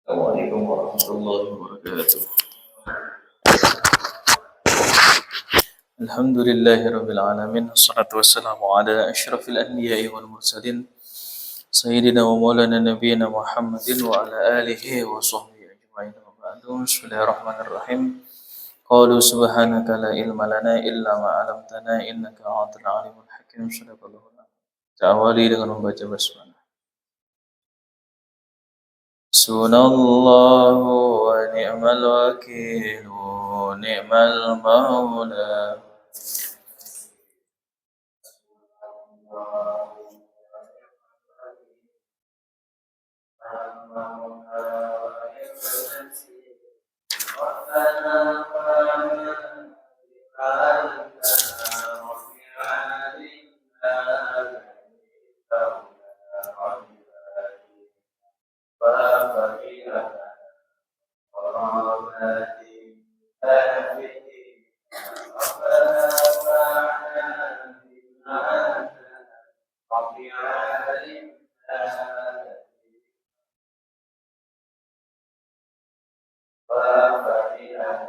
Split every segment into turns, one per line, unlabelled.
Assalamualaikum warahmatullahi wabarakatuh. Alhamdulillahirabbil alamin. Wassalatu wassalamu ala asyrafil anbiya'i wal mursalin sayyidina wa maulana nabiyyina Muhammadin wa ala alihi wa sahbihi ajma'in. Wa ba'du. Bismillahirrahmanirrahim. Qalu subhanaka la ilma lana illa ma 'allamtana innaka antal alimul hakim. Sadaqallahu. Ta'awali dengan membaca basmalah. Hasbunallahu wa ni'mal wakil, ni'mal maula.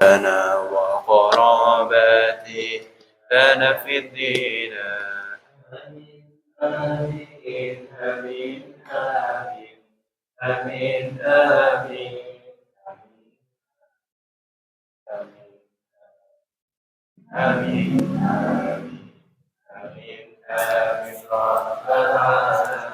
لنا وقراباتي لنا في الدين آمين آمين آمين آمين آمين آمين آمين آمين آمين رب العالمين.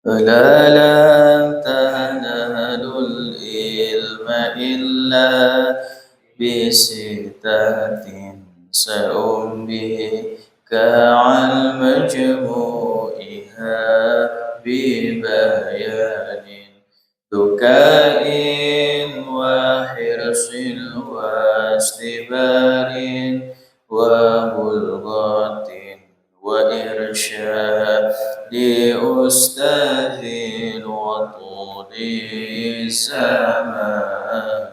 فلا تنال العلم إلا بستة سأنبئك عن مجموعها ببيان ذكاء وحرص واستبار وبلغة وإرشاد لأستاذ وطول الزمان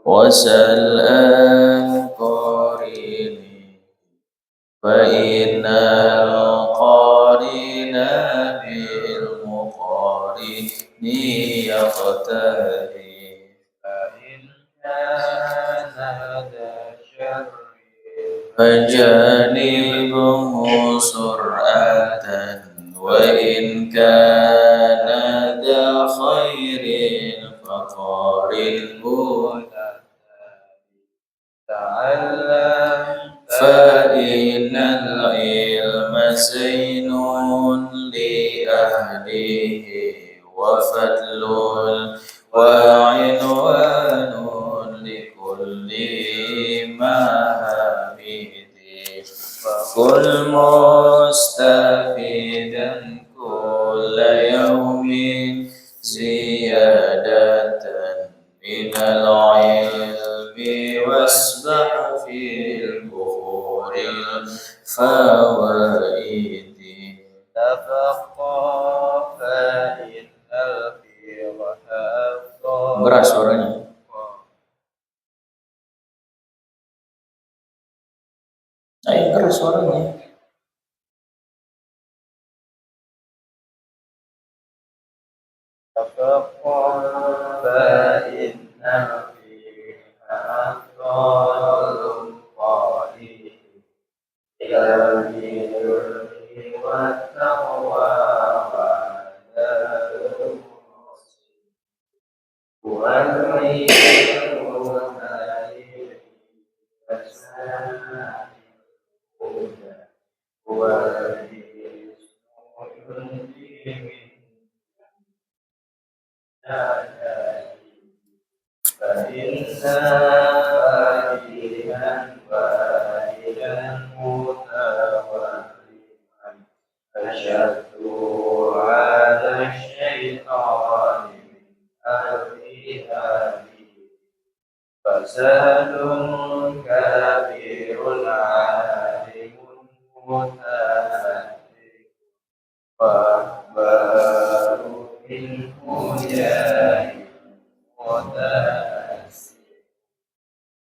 وسل عن قريني فإن القارن بالمقارن يقتدي فإن كان ذا شر فجانبه سرعة وإن كان ذا خير فقارنه تعلم فإن العلم زين لأهله وفضل وعنوان لكل مهامد فكل مستفيدا كل يوم زيادة من العلم واسبح في البحور الفوائد تفقه فإن الفقه beras suaranya. Ayo keras suaranya. Tafaqqa فإن الفقه أفضل قائل إلى البر والتقوى فإن فاكها واحدا متورما أشد على الشيطان من أرضها فساد كبير عالم متأثر وأخبار منه جاهل متأثر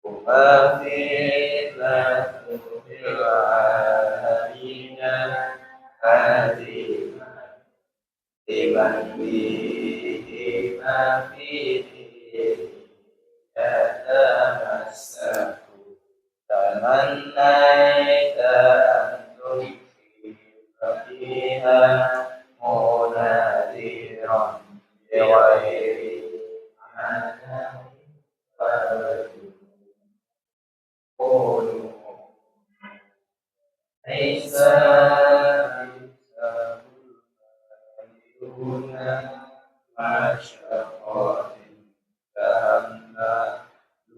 وما في تمنيت أن تنفذ فيها منادرا بغير عدم قولوا ليس دون مشقة فهمنا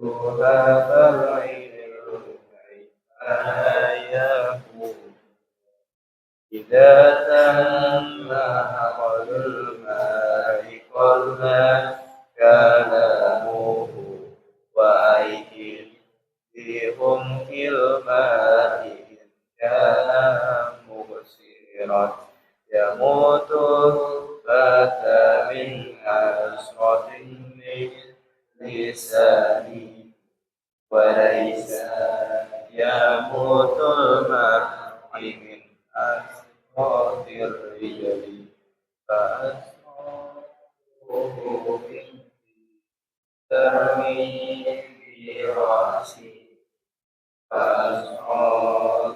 لها فالعلم يكون إذا تم عقد الماء قلنا كلامه وأيدي بهم في الماء إن كان مبصرا يموت الفتى من حسرة من لسانه وليس يموت المرء من حسرة الرجل فأسره من ترمي برأسه فأسرته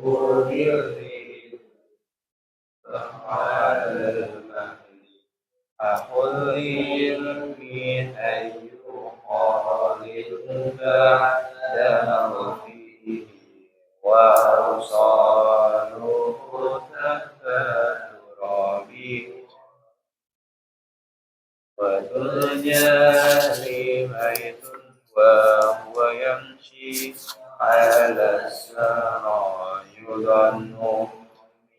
بالرجل فعلى المهل أقل من أن يقال بعد موته وأوصاله تحت التراب وتلجى ميت وهو يمشي على السرى يظن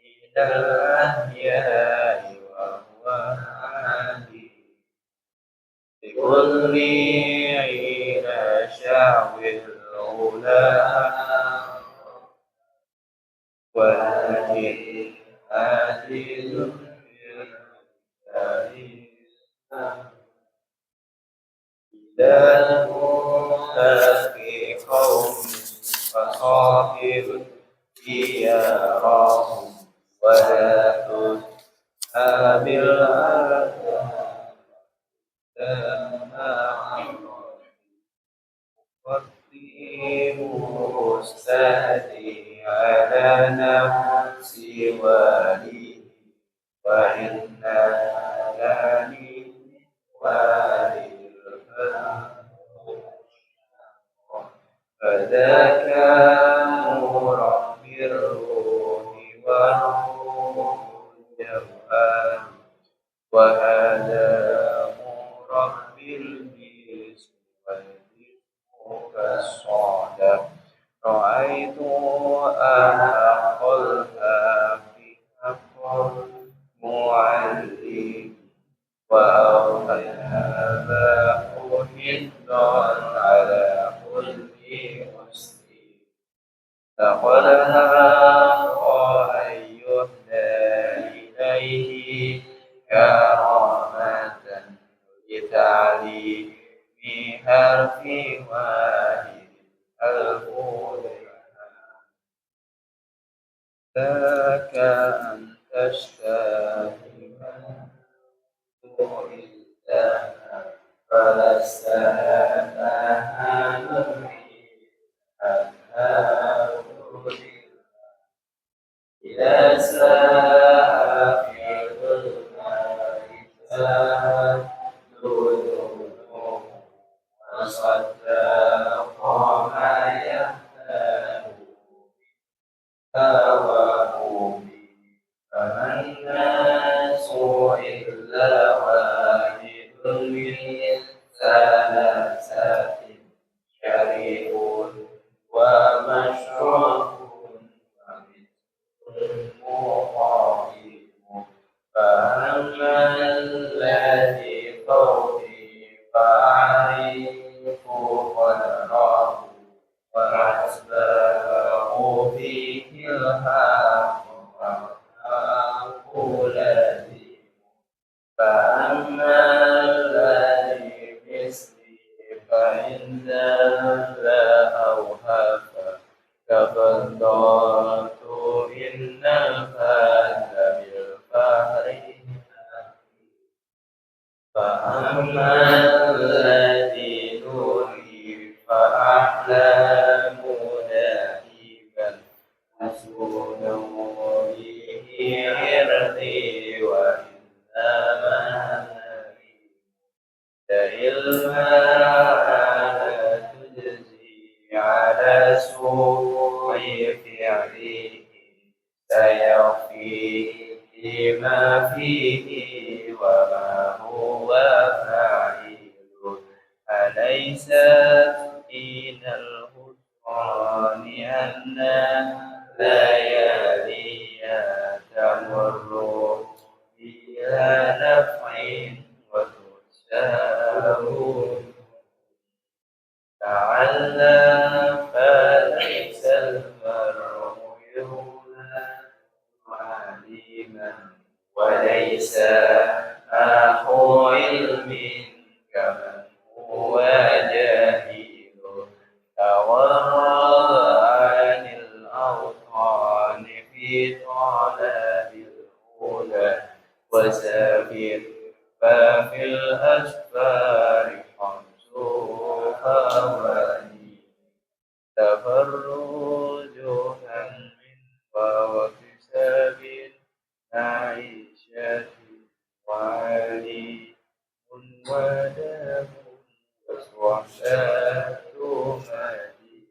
من الأحياء وهو حديث بكل حين شاور الأولى ولكن عاجز إذا كنت في قوم فصاحب ديارهم ولا تسحب الأرض والطيب مستهدي على نفسي ولي وإن لي ولي فذاك مربي الروح والروح الجوهر وهذا مربي الجسم والجسم كالصعد رأيت أحق الحق حق معلم وأوحيها حدا على كل مسلم لقد هاق أن يهدى إليه كرامة لتعليم حرف واحد الأول ذاك أن تشتهي إلا فلست إذا ساء في ظلمات ذنوب وصدق ما يهتم هواه فما الناس إلا واحد من ثلاثة شريك ومشروع مقايم فأما الذي فوقي فأعرف قدره وأسبابه فيه الحق وأقول الذي فأما الذي مثلي فإن لا أوهى كفضلت إن الفات بالفهر وأما الذي نري فأعلم دائما حسن به عرضي وإنما الماء تجزي على سوء فعله سيخفيه ما فيه وما هو فاعل أليس حين الغفران أن ليالي تمر بلا نفع وتساءل تعلم فليس المرء يولد عليما وليس أخو علم كمن هو جاهل تورع عن الأوطان في طلب الهدى وسافر ففي الأسفار خمس حوادث تفرجها من واكتساب معيشة وعليم ودم وصحبة مدين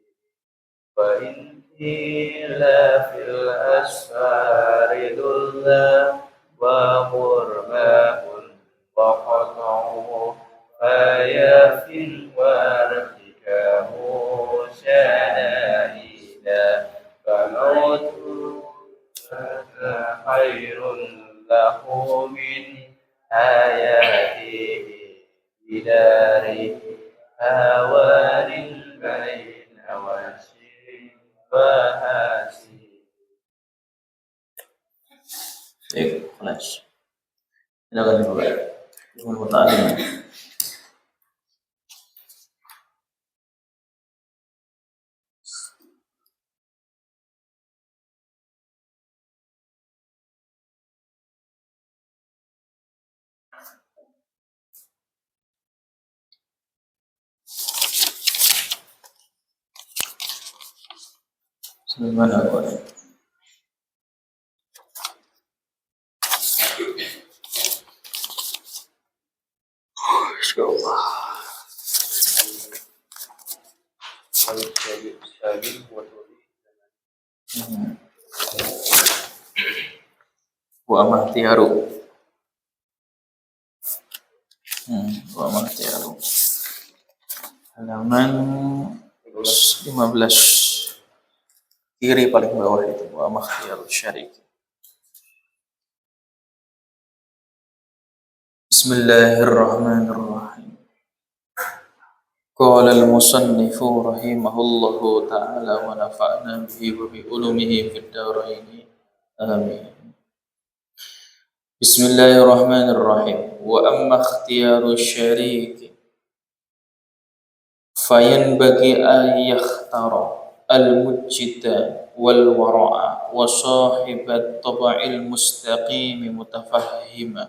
وإن قيل في الأسفار ذلا وغرباء وقطعه فيف وارتكاب شدائد فموت خير له من حياته بدار هوان بين وشر وهاسي. خلاص. Silakan dibuka. Dengan muta'alim. Sebagaimana boleh. Insyaallah. Wa amahtiyaru. Wa amahtiyaru. Halaman 15. Kiri paling bawah itu wa amahtiyaru syarik. Bismillahirrahmanirrahim. Qala al-musannif rahimahullahu ta'ala wa nafa'na bihi wa bi ulumihi fid dharain. Amin. Bismillahirrahmanirrahim. Wa amma ikhtiyaru syarik fayanbaghi an yakhtara al-mujtida wal wara'a wa sahibat tab'il mustaqim mutafahhimi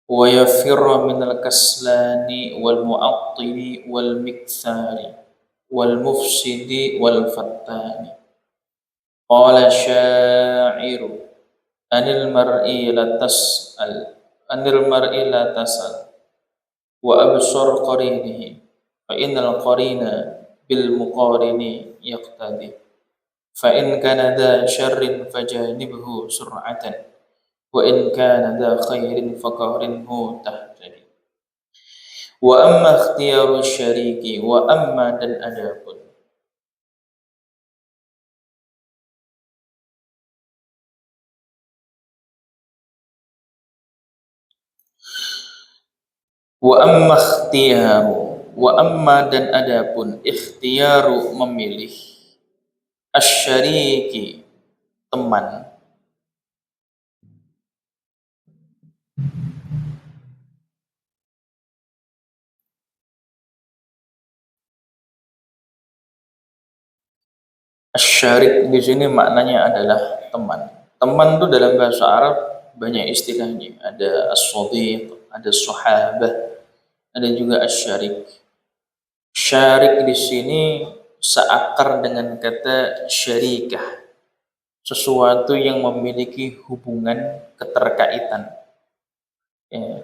wa yafirra min al-kaslani wal mu'attili wal mikthari wal mufsidi wal fattani. Qala sya'iru anil mar'i la tas'al wa absar qarinihi fa innal qarina bil muqarini yaqtadi fa in kana da syarrin fajanibhu sur'atan wa in kana da khairin faqarinhu tahtadi. Wa amma ikhtiyaru syariki wa amma dan adapun wa amma dan adapun ikhtiyaru memilih asyariki teman asyarik di sini maknanya adalah teman. Teman itu dalam bahasa Arab banyak istilahnya. Ada as-sadiq, ada sahabah, ada juga asy-syarik. Syarik di sini seakar dengan kata syarikah, sesuatu yang memiliki hubungan keterkaitan. Ya,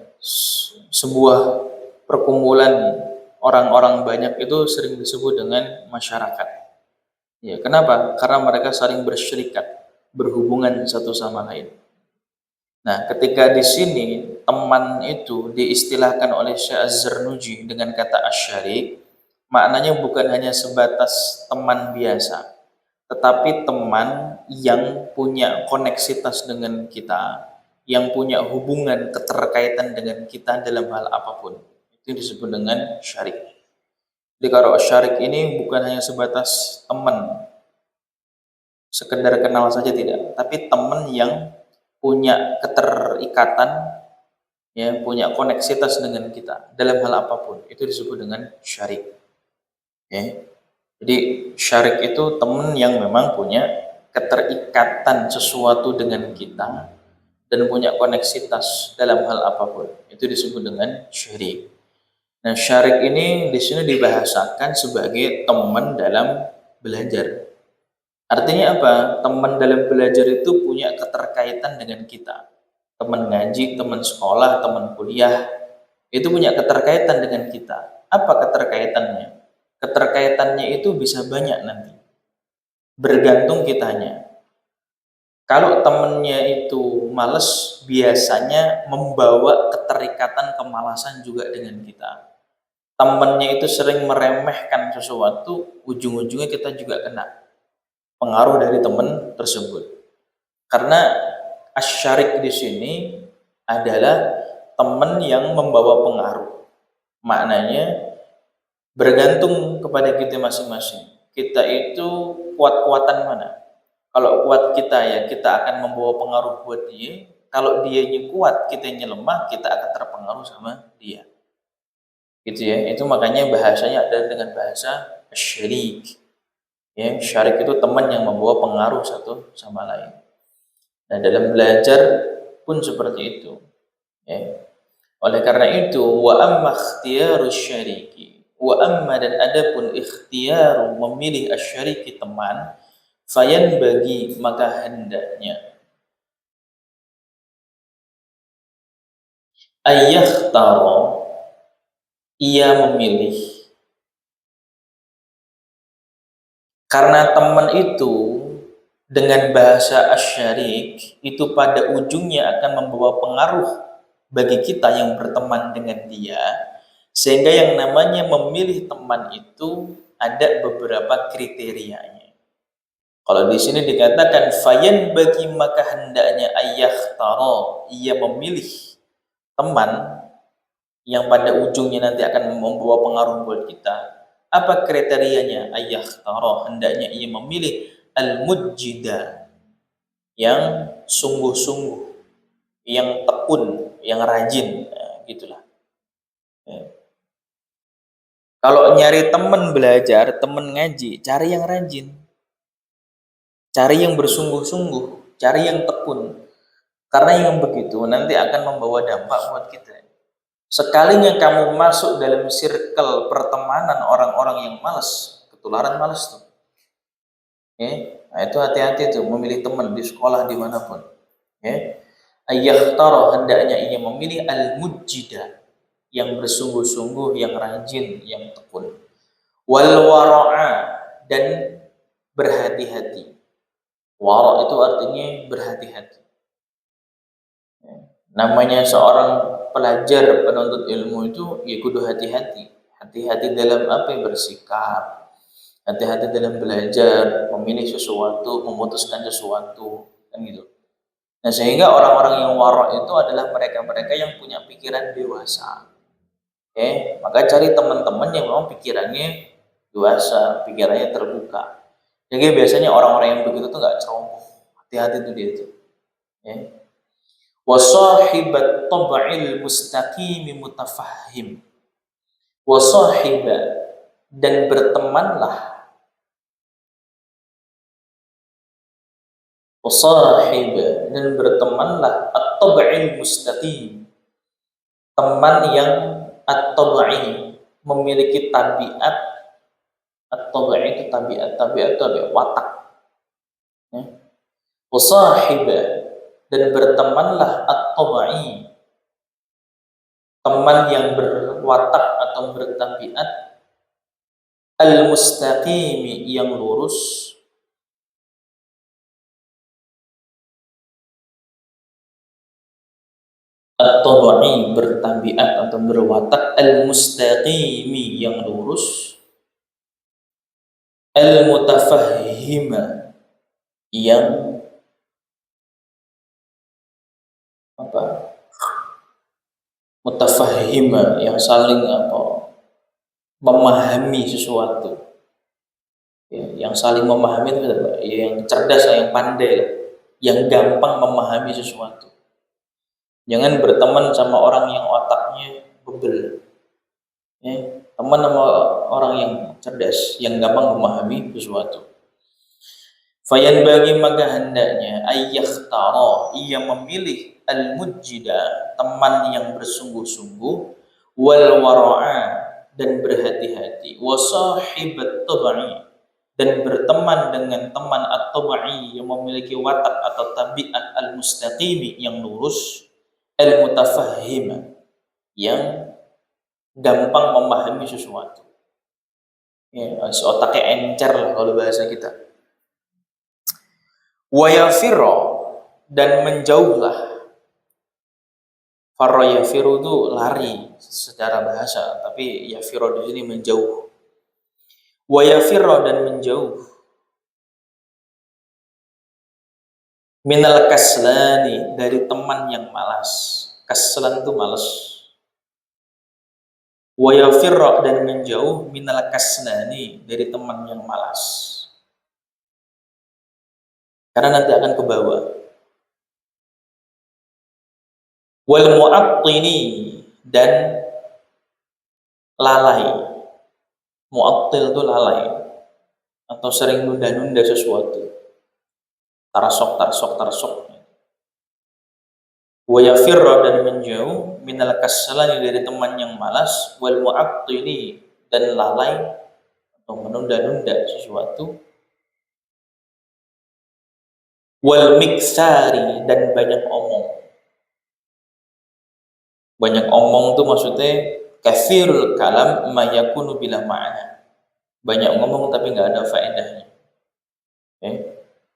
sebuah perkumpulan orang-orang banyak itu sering disebut dengan masyarakat. Ya, kenapa? Karena mereka saling bersyirikat, berhubungan satu sama lain. Nah, ketika di sini teman itu diistilahkan oleh Syekh Az-Zarnuji dengan kata asyarik, maknanya bukan hanya sebatas teman biasa, tetapi teman yang punya koneksitas dengan kita, yang punya hubungan keterkaitan dengan kita dalam hal apapun. Itu disebut dengan syarik. Jadi kalau syarik ini bukan hanya sebatas teman, sekedar kenal saja tidak, tapi teman yang punya keterikatan, ya, punya koneksitas dengan kita dalam hal apapun, itu disebut dengan syarik. Ya. Jadi syarik itu teman yang memang punya keterikatan sesuatu dengan kita dan punya koneksitas dalam hal apapun, itu disebut dengan syarik. Nah, syarik ini di sini dibahasakan sebagai teman dalam belajar. Artinya apa? Teman dalam belajar itu punya keterkaitan dengan kita. Teman ngaji, teman sekolah, teman kuliah, itu punya keterkaitan dengan kita. Apa keterkaitannya? Keterkaitannya itu bisa banyak nanti. Bergantung kitanya. Kalau temennya itu males, biasanya membawa keterikatan kemalasan juga dengan kita. Temennya itu sering meremehkan sesuatu, ujung-ujungnya kita juga kena pengaruh dari teman tersebut. Karena asyarik di sini adalah teman yang membawa pengaruh. Maknanya bergantung kepada kita masing-masing. Kita itu kuat-kuatan mana? Kalau kuat kita, ya kita akan membawa pengaruh buat dia. Kalau dianya kuat, kitanya lemah, kita akan terpengaruh sama dia. Gitu ya. Itu makanya bahasanya ada dengan bahasa syarik. Ya, syarik itu teman yang membawa pengaruh satu sama lain. Nah, dalam belajar pun seperti itu. Ya. Oleh karena itu, wa amma ikhtiyaru syariki, wa amma dan adapun ikhtiyaru memilih asyariki teman, fayan bagi maka hendaknya ayyakhtaro, ia memilih. Karena teman itu dengan bahasa asyarik itu pada ujungnya akan membawa pengaruh bagi kita yang berteman dengan dia, sehingga yang namanya memilih teman itu ada beberapa kriterianya. Kalau di sini dikatakan fayan bagi maka hendaknya ayyakhtaro, ia memilih teman yang pada ujungnya nanti akan membawa pengaruh buat kita. Apa kriterianya? Ayyakhtaro, hendaknya ia memilih al-mujjida, yang sungguh-sungguh, yang tekun, yang rajin, nah, gitulah. Ya. Kalau nyari teman belajar, teman ngaji, cari yang rajin, cari yang bersungguh-sungguh, cari yang tekun. Karena yang begitu nanti akan membawa dampak buat kita. Sekalinya kamu masuk dalam circle pertemanan orang-orang yang malas, ketularan malas tuh. Ya, nah itu hati-hati tuh memilih teman di sekolah dimanapun. Ya, ayyakhtara, hendaknya ia memilih al-mujjida, yang bersungguh-sungguh, yang rajin, yang tekun. Wal wara'a, dan berhati-hati. Wara' itu artinya berhati-hati. Ya. Namanya seorang pelajar penuntut ilmu itu ya kudu hati-hati. Hati-hati dalam apa yang bersikap, hati-hati dalam belajar, memilih sesuatu, memutuskan sesuatu, kan gitu. Nah, sehingga orang-orang yang wara' itu adalah mereka-mereka yang punya pikiran dewasa. Oke, maka cari teman-teman yang memang pikirannya dewasa, pikirannya terbuka. Jadi biasanya orang-orang yang begitu tuh nggak ceroboh. Hati-hati tuh dia tuh. Ya. Wasahibat tab'il mustaqimi mutafahhim. Wasahiba, dan bertemanlah Wasahib, dan bertemanlah at-tab'il mustaqim, teman yang at-tab'i, memiliki tabiat. At-tab'i itu tabiat itu watak, ya. Wasahib, dan bertemanlah at-tab'i, teman yang berwatak atau bertabiat al-mustaqimi, yang lurus. At-tabi'i, bertabiat atau berwatak al-mustaqimi, yang lurus. Al-mutafahhima, yang apa? Mutafahhima, yang saling memahami sesuatu. Ya, yang saling memahami itu yang cerdas, yang pandai, yang gampang memahami sesuatu. Jangan berteman sama orang yang otaknya bebel. Ya, teman sama orang yang cerdas, yang gampang memahami sesuatu. Fayan bagi, maka hendaknya ayyakhtara, ia memilih al-mujjida, teman yang bersungguh-sungguh, wal wara'a, dan berhati-hati, wa sahibat tab'i, dan berteman dengan teman at-tab'i, yang memiliki watak atau tabiat al-mustaqimi, yang lurus, al-mutafahhima, yang gampang memahami sesuatu. Ya, otaknya encer lah kalau bahasa kita. Wa yafirra, dan menjauhlah. Farra yafiru itu lari secara bahasa, tapi yafirra di sini menjauh. Wa yafirra, dan menjauh. Minal kaslani, dari teman yang malas. Kaslan itu malas. Wa yafirra, dan menjauh minal kaslani, dari teman yang malas. Karena nanti akan ke bawah. Wal mu'attini, dan lalai. Mu'attil itu lalai, atau sering nunda-nunda sesuatu. Tarsok. Wa yafirra, dan menjauh minal kassalani, dari teman yang malas, wal mu'attili, dan lalai atau menunda-nunda sesuatu, wal miksari, dan banyak omong. Banyak omong itu maksudnya kathirul kalam ma yakunu bila ma'na. Banyak ngomong tapi nggak ada faedahnya.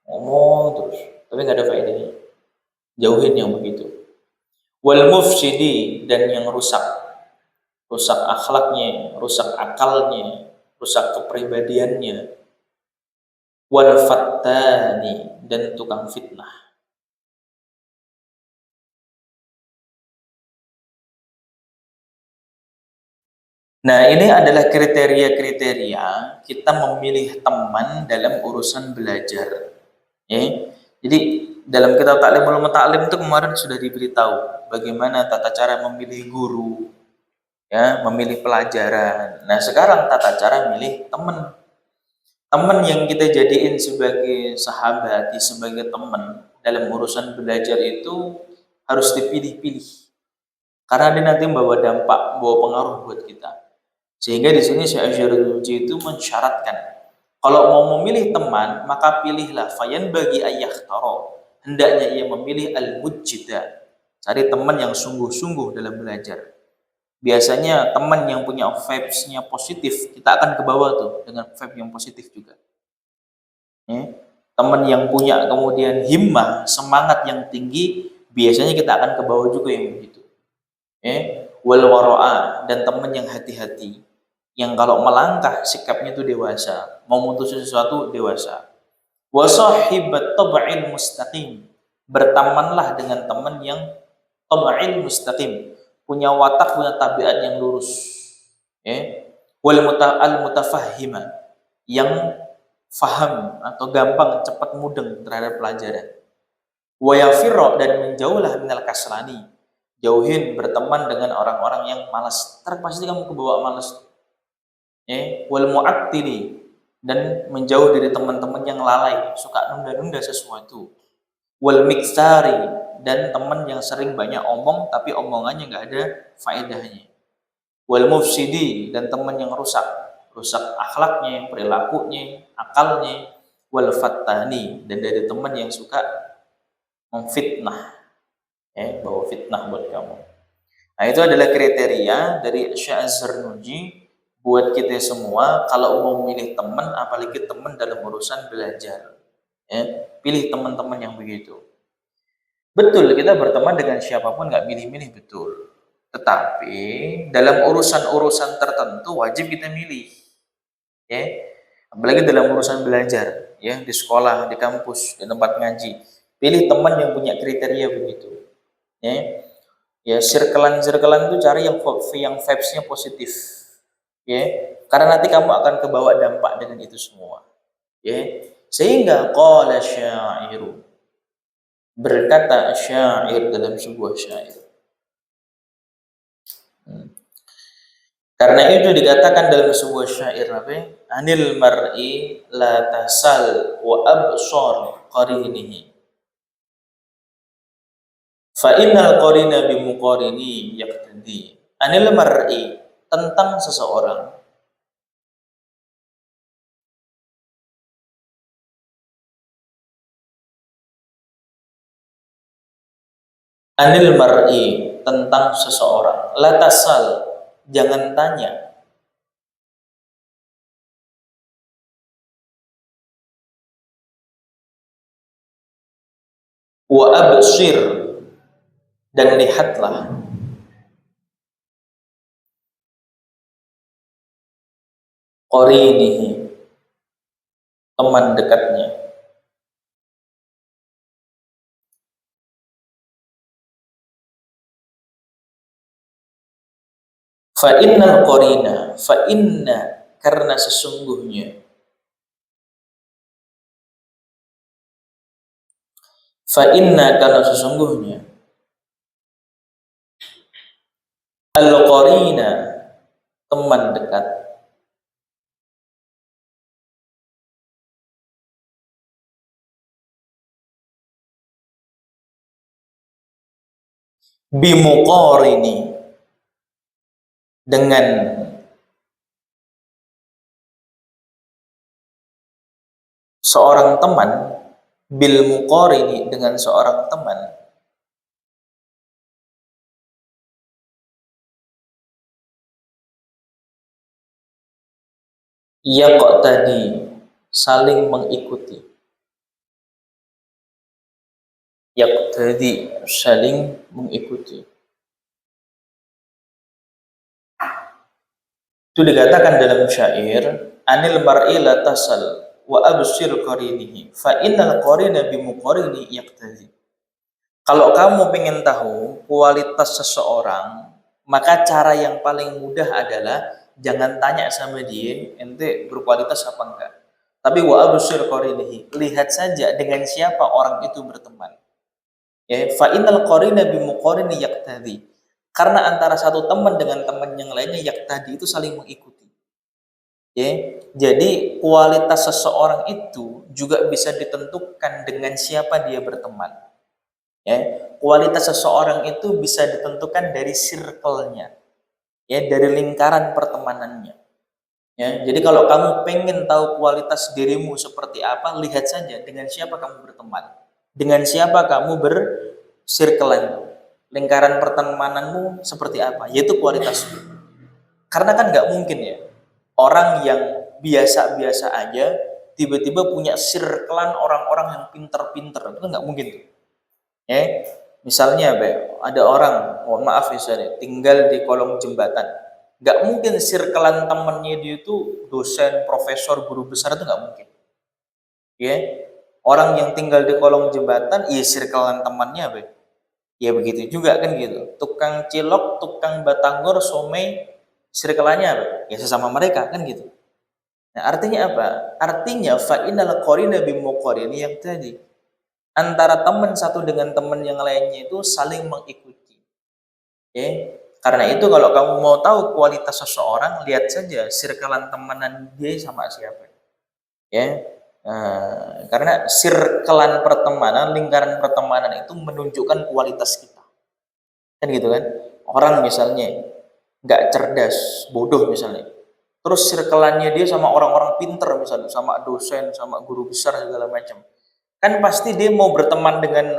Ngomong terus tapi nggak ada faedahnya. Jauhin yang begitu. Wal mufsidi, dan yang rusak akhlaknya, rusak akalnya, rusak kepribadiannya. Wal fattani, dan tukang fitnah. Nah, ini adalah kriteria-kriteria kita memilih teman dalam urusan belajar. Ya. Jadi dalam kitab Ta'limul Muta'allim itu kemarin sudah diberitahu bagaimana tata cara memilih guru, ya, memilih pelajaran. Nah, sekarang tata cara milih teman. Teman yang kita jadiin sebagai sahabat, sebagai teman dalam urusan belajar itu harus dipilih-pilih. Karena dia nanti membawa dampak, membawa pengaruh buat kita. Sehingga di sini Syekh Asy-Syarruji itu mensyaratkan, kalau mau memilih teman, maka pilihlah fayan bagi ayyakhtara, hendaknya ia memilih al-mujjida, cari teman yang sungguh-sungguh dalam belajar. Biasanya teman yang punya vibes-nya positif, kita akan ke bawah tuh dengan vibe yang positif juga. Ya. Teman yang punya kemudian himmah, semangat yang tinggi, biasanya kita akan ke bawah juga yang begitu. Ya. Wal wara'a, dan teman yang hati-hati, yang kalau melangkah sikapnya itu dewasa, mau memutuskan sesuatu dewasa. Wa sahibat tab'il mustaqim, bertemanlah dengan teman yang tab'il mustaqim, punya watak, punya tabiat yang lurus. Ya. Wal mutafahhima, yang faham atau gampang, cepat mudeng terhadap pelajaran. Wa yafirra, dan menjauhlah minal kaslani, jauhin berteman dengan orang-orang yang malas. Ntar pasti kamu kebawa malas. Wal mu'attili, dan menjauh dari teman-teman yang lalai, suka nunda-nunda sesuatu. wal miksari, dan teman yang sering banyak omong tapi omongannya nggak ada faedahnya, wal mufsidi, dan teman yang rusak akhlaknya, perilakunya, akalnya, wal fattani, dan dari teman yang suka memfitnah, bawa fitnah buat kamu. Nah, itu adalah kriteria dari Syekh Az-Zarnuji buat kita semua kalau mau milih teman, apalagi teman dalam urusan belajar. Pilih teman-teman yang begitu. Betul, kita berteman dengan siapapun nggak milih-milih, betul. Tetapi dalam urusan-urusan tertentu wajib kita milih. Ya. Apalagi dalam urusan belajar, ya, di sekolah, di kampus, di tempat ngaji. Pilih teman yang punya kriteria begitu. Ya, circlean itu cari yang vibes-nya positif. Ya. Karena nanti kamu akan kebawa dampak dengan itu semua. Ya. Sehingga qala syairu, berkata syair dalam sebuah syair. Karena itu dikatakan dalam sebuah syair apa? Anil mar'i la tasal wa absar qarinihi. Fa innal qarina bi muqarini yaqtadi. Anil mar'i, tentang seseorang. Anil mar'i, tentang seseorang. La tasal, jangan tanya. Wa absir, dan lihatlah. Qarinihi, teman dekatnya. Fa innal qarina, fa inna, karena sesungguhnya. Fa inna, karena sesungguhnya. Al qarina, teman dekat. Bimuqarini, dengan seorang teman, bil muqarini, dengan seorang teman, yaqtadi, saling mengikuti. Yaqtadi, saling mengikuti. Itu dikatakan dalam syair, anil mar'i la tasal wa absir qarinihi fa innal qarina bi muqarini yaqtadi. Kalau kamu pengen tahu kualitas seseorang, maka cara yang paling mudah adalah jangan tanya sama dia ente berkualitas apa enggak. Tapi wa absir qarinihi, lihat saja dengan siapa orang itu berteman. Ya, fa innal qarina bi muqarini yaqtadi. Karena antara satu teman dengan teman yang lainnya yaqtadi itu saling mengikuti. Ya, jadi kualitas seseorang itu juga bisa ditentukan dengan siapa dia berteman. Ya, kualitas seseorang itu bisa ditentukan dari circle-nya, ya, dari lingkaran pertemanannya. Ya, jadi kalau kamu pengen tahu kualitas dirimu seperti apa, lihat saja dengan siapa kamu berteman, dengan siapa kamu bersirkelan, lingkaran pertemananmu seperti apa, yaitu kualitasmu. Karena kan nggak mungkin ya, orang yang biasa-biasa aja tiba-tiba punya circlean orang-orang yang pinter-pinter, itu nggak mungkin tuh. Misalnya ada orang, mohon maaf misalnya, tinggal di kolong jembatan. Nggak mungkin circlean temennya dia itu dosen, profesor, guru besar, itu nggak mungkin. Orang yang tinggal di kolong jembatan, iya circlean temannya ya begitu juga kan gitu. Tukang cilok, tukang batagor, somai, circleannya ya sesama mereka kan gitu. Nah, artinya apa? Artinya fa innal qarina bi muqarini yang tadi, antara teman satu dengan teman yang lainnya itu saling mengikuti. Karena itu kalau kamu mau tahu kualitas seseorang, lihat saja circlean temanan dia sama siapa. Karena sirkelan pertemanan, lingkaran pertemanan itu menunjukkan kualitas kita. Kan gitu kan? Orang misalnya nggak cerdas, bodoh misalnya. Terus sirkelannya dia sama orang-orang pinter misalnya, sama dosen, sama guru besar segala macam. Kan pasti dia mau berteman dengan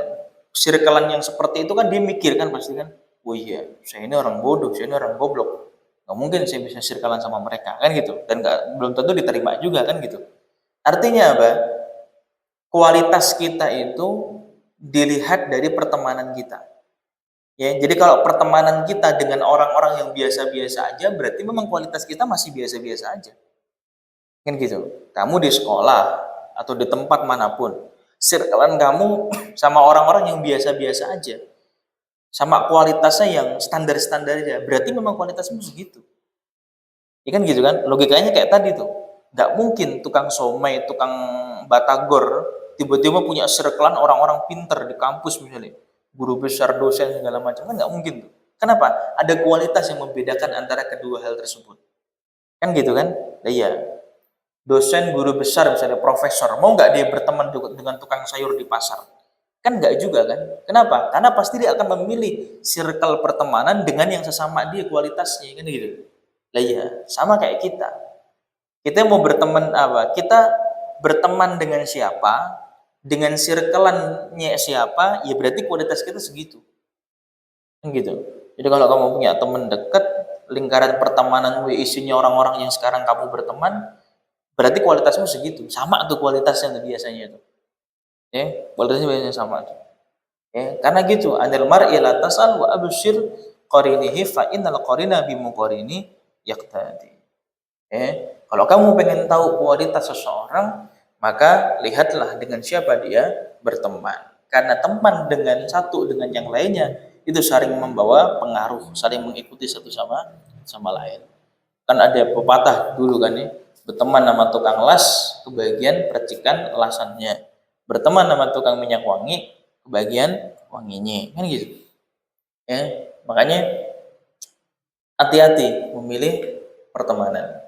sirkelan yang seperti itu kan dia mikir kan pasti kan, oh iya, saya ini orang bodoh, saya ini orang goblok. Nggak mungkin saya bisa sirkelan sama mereka kan gitu. Dan belum tentu diterima juga kan gitu. Artinya apa? Kualitas kita itu dilihat dari pertemanan kita. Ya, jadi kalau pertemanan kita dengan orang-orang yang biasa-biasa aja, berarti memang kualitas kita masih biasa-biasa aja. Kan gitu. Kamu di sekolah atau di tempat manapun, circlean kamu sama orang-orang yang biasa-biasa aja, sama kualitasnya yang standar-standar aja, berarti memang kualitasmu segitu. Ya kan gitu kan? Logikanya kayak tadi tuh. Nggak mungkin tukang somai, tukang batagor, tiba-tiba punya circlean orang-orang pinter di kampus misalnya. Guru besar, dosen, segala macam. Kan nggak mungkin tuh. Kenapa? Ada kualitas yang membedakan antara kedua hal tersebut. Kan gitu kan? Nah, iya. Dosen, guru besar, misalnya profesor, mau nggak dia berteman dengan tukang sayur di pasar? Kan nggak juga kan? Kenapa? Karena pasti dia akan memilih circle pertemanan dengan yang sesama dia kualitasnya, kan gitu. Lah iya, sama kayak kita. Kita mau berteman apa? Kita berteman dengan siapa? Dengan circle-nya siapa? Ya berarti kualitas kita segitu. Kan gitu. Jadi kalau kamu punya teman dekat, lingkaran pertemananmu isinya orang-orang yang sekarang kamu berteman, berarti kualitasmu segitu. Sama tuh kualitasnya tuh biasanya tuh. Ya, kualitasnya biasanya sama tuh. Ya, karena gitu, anil mar'i la tas'al wa abshir qarinihi fa innal qarina bi muqarini yaqtadi. Ya, kalau kamu pengen tahu kualitas seseorang, maka lihatlah dengan siapa dia berteman. Karena teman dengan satu dengan yang lainnya itu saling membawa pengaruh, saling mengikuti satu sama lain. Kan ada pepatah dulu kan nih, berteman sama tukang las, kebagian percikan lasannya. Berteman sama tukang minyak wangi, kebagian wanginya. Kan gitu. Ya, makanya hati-hati memilih pertemanan.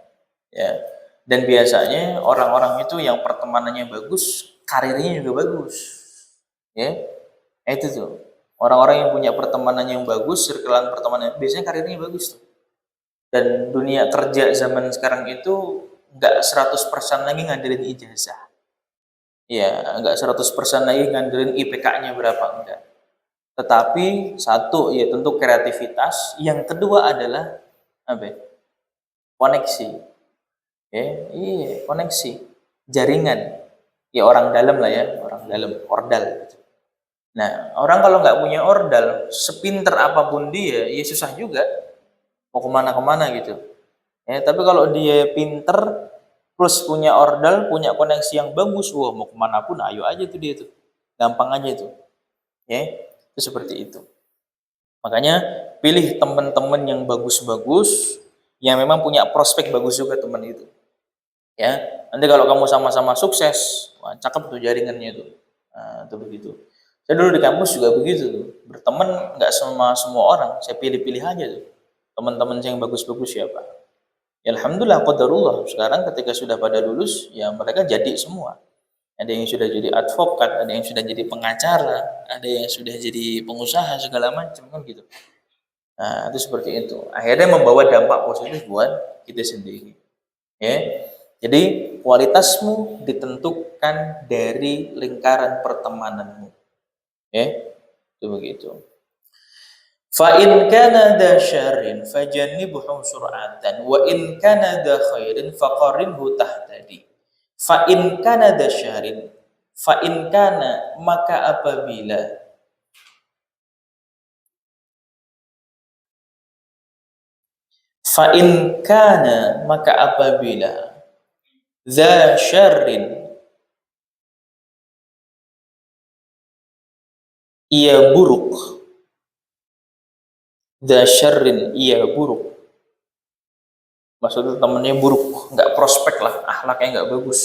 Ya. Dan biasanya orang-orang itu yang pertemanannya bagus, karirnya juga bagus. Ya. Itu tuh. Orang-orang yang punya pertemanan yang bagus, circlean pertemanan, biasanya karirnya bagus tuh. Dan dunia kerja zaman sekarang itu nggak 100% lagi ngandelin ijazah. Ya, nggak 100% lagi ngandelin IPK-nya berapa, enggak. Tetapi satu, ya tentu kreativitas. Yang kedua adalah apa ya? Koneksi. Ya, iya, koneksi. Jaringan. Ya orang dalam lah ya, orang dalam, ordal. Gitu. Nah, orang kalau nggak punya ordal, sepinter apapun dia, ya susah juga. Mau kemana-kemana gitu. Ya, tapi kalau dia pinter, plus punya ordal, punya koneksi yang bagus, wah mau kemana pun ayo aja tuh dia tuh. Gampang aja tuh. Ya, itu seperti itu. Makanya pilih teman-teman yang bagus-bagus, yang memang punya prospek bagus juga teman itu. Ya, nanti kalau kamu sama-sama sukses, wah cakep tuh jaringannya tuh. Nah, itu begitu. Saya dulu di kampus juga begitu tuh. Berteman nggak sama semua orang, saya pilih-pilih aja tuh. Teman-teman yang bagus-bagus siapa. Ya, alhamdulillah qadarullah. Sekarang ketika sudah pada lulus, ya mereka jadi semua. Ada yang sudah jadi advokat, ada yang sudah jadi pengacara, ada yang sudah jadi pengusaha segala macam kan gitu. Nah, itu seperti itu. Akhirnya membawa dampak positif buat kita sendiri. Ya. Jadi kualitasmu ditentukan dari lingkaran pertemananmu. Ya. Itu begitu. Fa in kana da syarrin fajannibhu sur'atan wa in kana da khairin faqarrinhu tahtadi. Fa in kana da syarrin, fa in kana maka apabila fa in kana maka apabila za syarrin ia buruk, za syarrin ia buruk, maksudnya temennya buruk, nggak prospek lah, akhlaknya nggak bagus,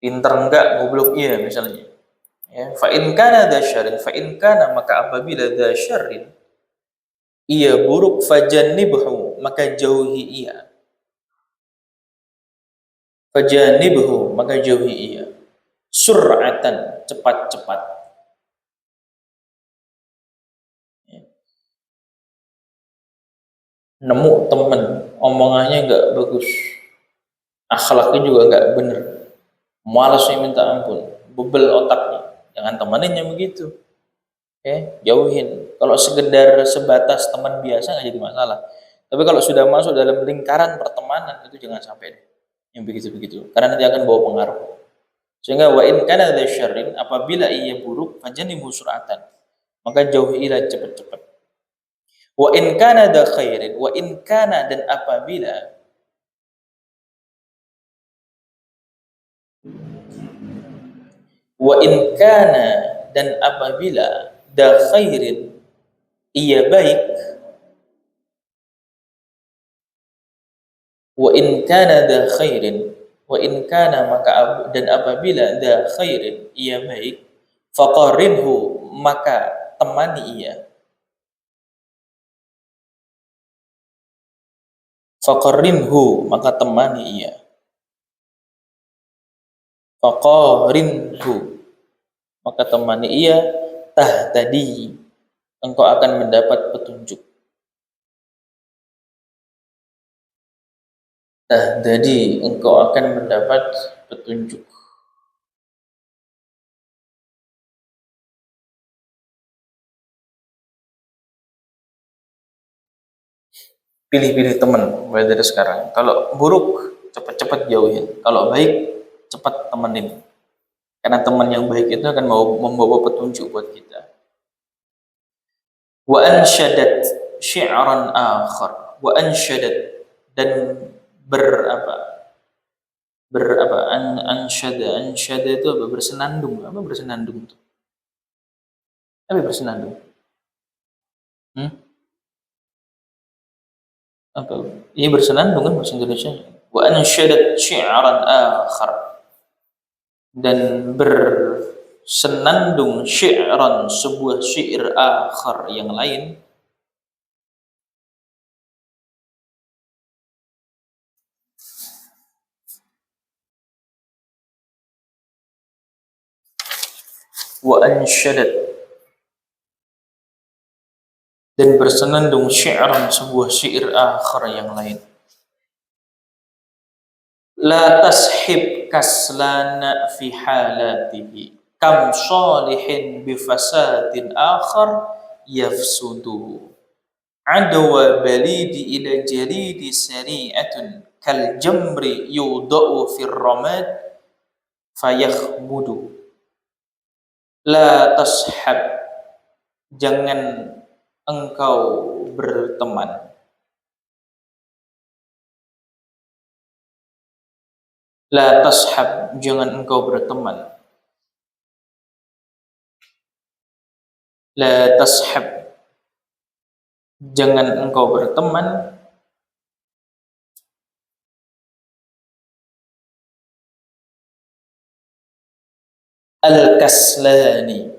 pinter enggak, goblok iya misalnya. Ya, fa in kana dza syarrin, fa in kana maka apabila dza syarrin ia buruk fajannibhu maka jauhi ia. Fajanibhu, maka jauhi ia. Sur'atan, cepat-cepat. Nemu temen, omongannya nggak bagus, akhlaknya juga nggak bener, malasnya minta ampun, bebel otaknya, jangan temenin yang begitu. Jauhin. Kalau sekedar sebatas teman biasa nggak jadi masalah. Tapi kalau sudah masuk dalam lingkaran pertemanan itu jangan sampai deh yang begitu-begitu. Karena nanti akan bawa pengaruh. Sehingga wa in kana dza syarrin, apabila ia buruk fajanibu sur'atan, maka jauhilah cepat-cepat. Wa in kana dza khairin, wa in kana, dan apabila wa in kana, dan apabila dza khairin, ia baik. Wa in kana dza khairin, wa in kana, maka dan apabila dza khairin, ia baik, faqarinhu, maka temani ia. Faqarinhu, maka temani ia. Faqarinhu, maka temani ia. Tahtadi, engkau akan mendapat petunjuk. Tahtadi, engkau akan mendapat petunjuk. Pilih-pilih teman mulai dari sekarang. Kalau buruk, cepat-cepat jauhin. Kalau baik, cepat temenin. Karena teman yang baik itu akan membawa petunjuk buat kita. Wa ansyadat syi'ran akhar. Wa ansyadat, dan berapa? Ansyada itu apa? Bersenandung. Apa bersenandung itu? Apa bersenandung? Apa? Iya bersenandung kan bahasa Indonesia. Wa ansyadat syi'ran akhar, dan bersenandung syi'ran, sebuah syair akhar yang lain. Wa ansyadat, dan bersenandung syi'ran, sebuah syair akhar yang lain. La tashib kaslana fi halatihi, kam salihin bifasadin akhar yafsudu. Adwa balidi ila jaridi sari'atun, kal jamri yudau fir ramad fayakhbudu. La tashab, jangan engkau berteman. La tashab, jangan engkau berteman. La tashab, jangan engkau berteman. Al-kaslani,